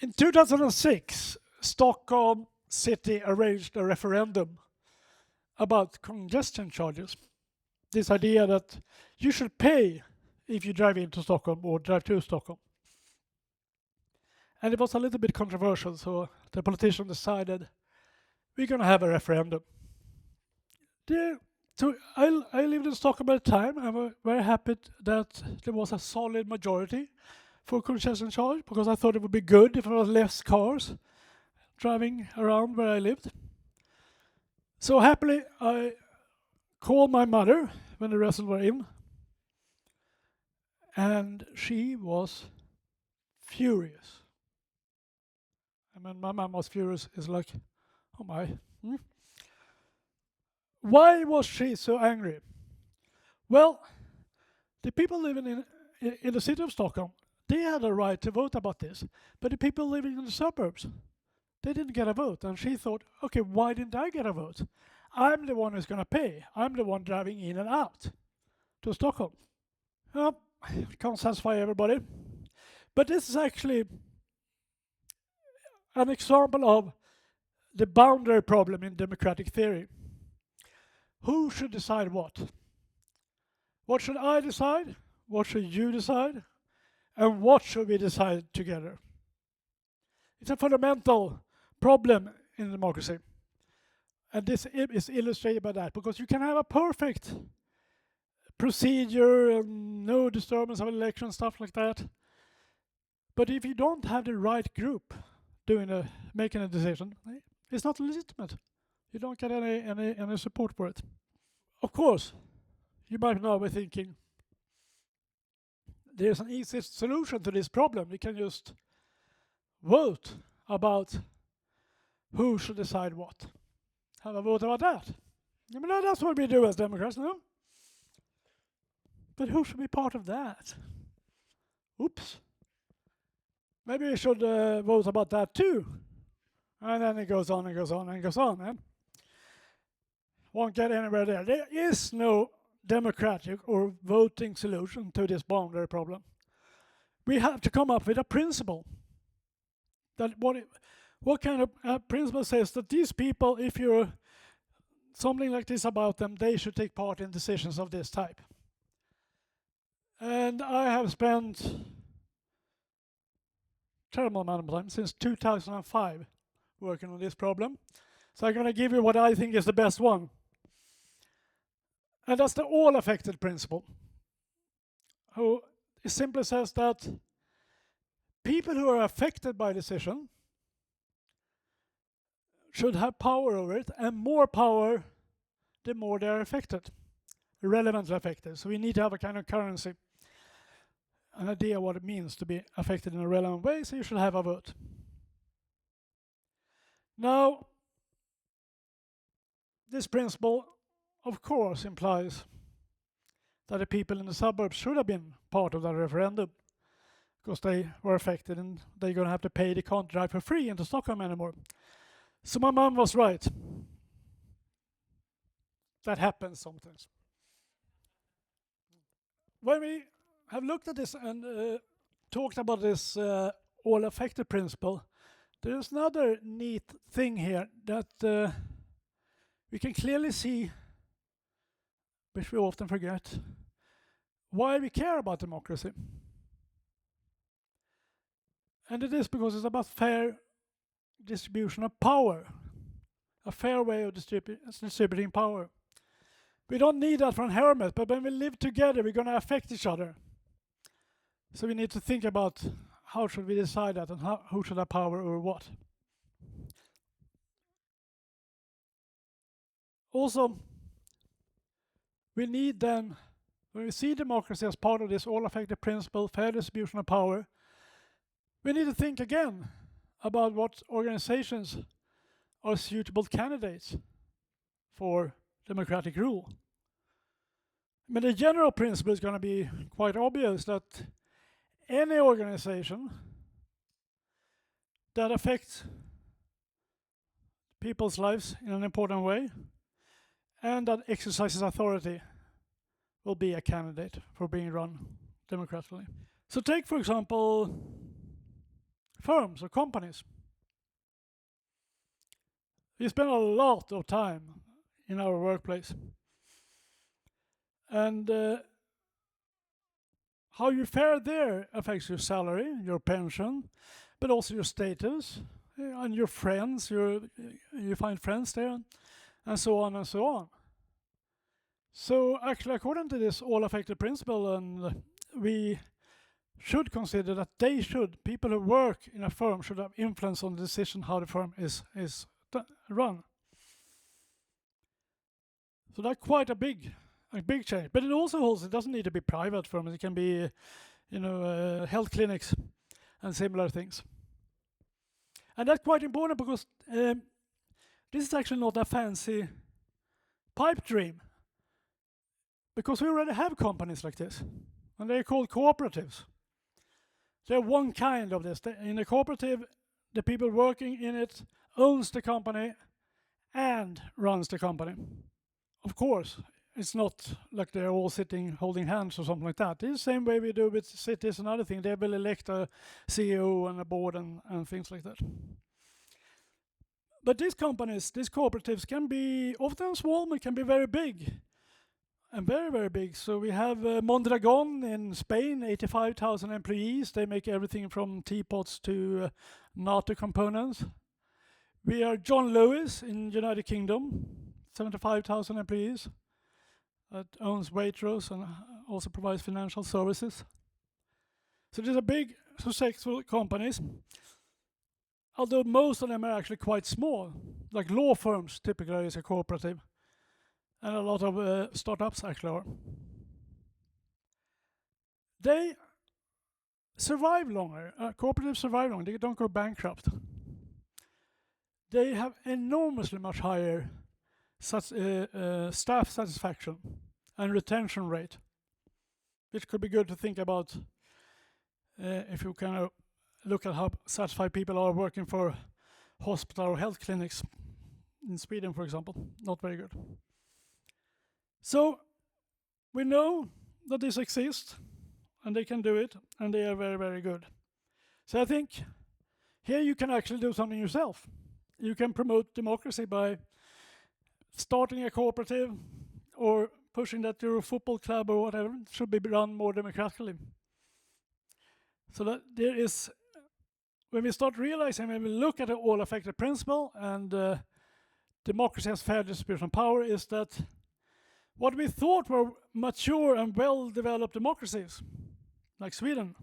In 2006, Stockholm city arranged a referendum about congestion charges. This idea that you should pay if you drive into Stockholm or drive to Stockholm. And it was a little bit controversial, so the politician decided we're going to have a referendum. I lived in Stockholm at the time. I was very happy that there was a solid majority for congestion charge, because I thought it would be good if there was less cars driving around where I lived. So happily, I called my mother when the results were in, and she was furious. And when my mom was furious, it's like, oh my. Why was she so angry? Well, the people living in the city of Stockholm, they had a right to vote about this, but the people living in the suburbs, they didn't get a vote. And she thought, okay, why didn't I get a vote? I'm the one who's going to pay. I'm the one driving in and out to Stockholm. Well, can't satisfy everybody. But this is actually an example of the boundary problem in democratic theory. Who should decide what? What should I decide? What should you decide? And what should we decide together? It's a fundamental problem in democracy. And this is illustrated by that, because you can have a perfect procedure and no disturbance of election, stuff like that. But if you don't have the right group making a decision, it's not legitimate. You don't get any support for it. Of course, you might now be thinking, there's an easy solution to this problem. We can just vote about who should decide what. Have a vote about that. I mean, that's what we do as Democrats, no? But who should be part of that? Oops. Maybe we should vote about that too. And then it goes on and goes on and goes on, man. Won't get anywhere there. There is no democratic or voting solution to this boundary problem. We have to come up with a principle. That what kind of principle says that these people, if you're something like this about them, they should take part in decisions of this type. And I have spent terrible amount of time since 2005 working on this problem. So I'm going to give you what I think is the best one. And that's the all-affected principle. It simply says that people who are affected by decision should have power over it, and more power the more they are affected, relevantly affected. So we need to have a kind of currency, an idea what it means to be affected in a relevant way, so you should have a vote. Now, this principle, of course, implies that the people in the suburbs should have been part of that referendum, because they were affected and they're going to have to pay. They can't drive for free into Stockholm anymore. So my mom was right. That happens sometimes. When we have looked at this and talked about this all-affected principle, there's another neat thing here that we can clearly see, which we often forget, why we care about democracy. And it is because it's about fair distribution of power, a fair way of distributing power. We don't need that from Hermes, but when we live together, we're going to affect each other. So we need to think about how should we decide that, and who should have power over what. Also, we need then, when we see democracy as part of this all-affected principle, fair distribution of power, we need to think again about what organizations are suitable candidates for democratic rule. I mean, the general principle is going to be quite obvious, that any organization that affects people's lives in an important way and that exercises authority will be a candidate for being run democratically. So take, for example, firms or companies. We spend a lot of time in our workplace. And how you fare there affects your salary, your pension, but also your status and your friends. You find friends there, and so on and so on. So actually, according to this all-affected principle, and we should consider that people who work in a firm should have influence on the decision how the firm is run. So that's quite a big change. But it also holds, it doesn't need to be private firms. It can be, health clinics and similar things. And that's quite important because this is actually not a fancy pipe dream. Because we already have companies like this. And they're called cooperatives. They're one kind of this. In a cooperative, the people working in it owns the company and runs the company. Of course, it's not like they're all sitting holding hands or something like that. It's the same way we do with cities and other things. They will elect a CEO and a board and things like that. But these companies, these cooperatives can be often small, but can be very big. And very, very big. So we have Mondragon in Spain, 85,000 employees. They make everything from teapots to NATO components. We are John Lewis in United Kingdom, 75,000 employees. That owns Waitrose and also provides financial services. So these are big, successful companies. Although most of them are actually quite small. Like law firms typically is a cooperative. And a lot of startups actually are. They survive longer. Cooperatives survive longer. They don't go bankrupt. They have enormously much higher staff satisfaction and retention rate, which could be good to think about if you kind of look at how satisfied people are working for hospital or health clinics in Sweden, for example. Not very good. So we know that this exists and they can do it and they are very, very good. So I think here you can actually do something yourself. You can promote democracy by starting a cooperative or pushing that your football club or whatever should be run more democratically. So that there is, when we start realizing, when we look at the all-affected principle and democracy has fair distribution of power, is that what we thought were mature and well-developed democracies, like Sweden,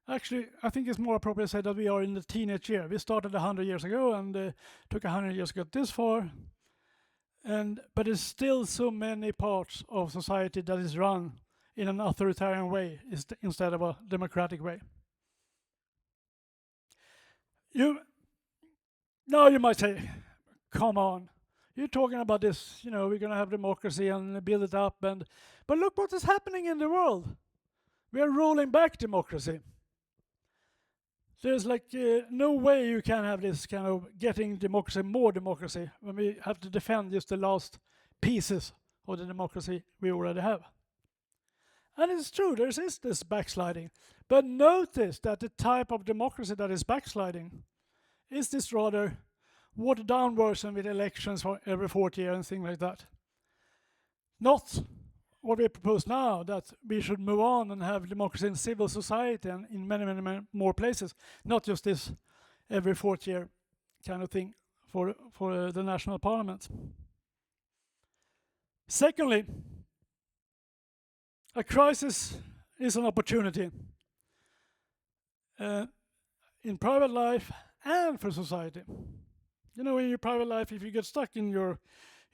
actually, I think it's more appropriate to say that we are in the teenage year. We started 100 years ago and took 100 years to get this far. But there's still so many parts of society that is run in an authoritarian way instead of a democratic way. Now you might say, come on. You're talking about this, we're going to have democracy and build it up. But look what is happening in the world. We are rolling back democracy. There's no way you can have this kind of getting democracy, more democracy, when we have to defend just the last pieces of the democracy we already have. And it's true, there is this backsliding. But notice that the type of democracy that is backsliding is this rather watered down version with elections for every 4th year and things like that. Not what we propose now, that we should move on and have democracy in civil society and in many, many more places, not just this every 4th year kind of thing for the national parliament. Secondly, a crisis is an opportunity in private life and for society. In your private life, if you get stuck in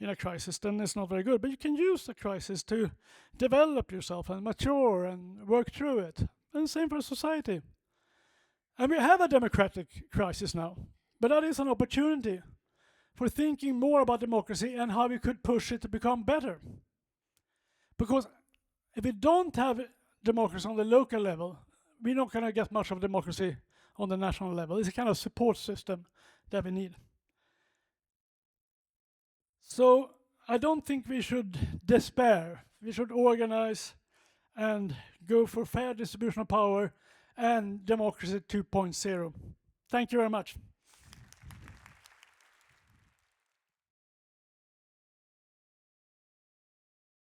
a crisis, then it's not very good. But you can use the crisis to develop yourself and mature and work through it. And same for society. And we have a democratic crisis now. But that is an opportunity for thinking more about democracy and how we could push it to become better. Because if we don't have democracy on the local level, we're not going to get much of democracy on the national level. It's a kind of support system that we need. So I don't think we should despair. We should organize and go for fair distribution of power and democracy 2.0. Thank you very much.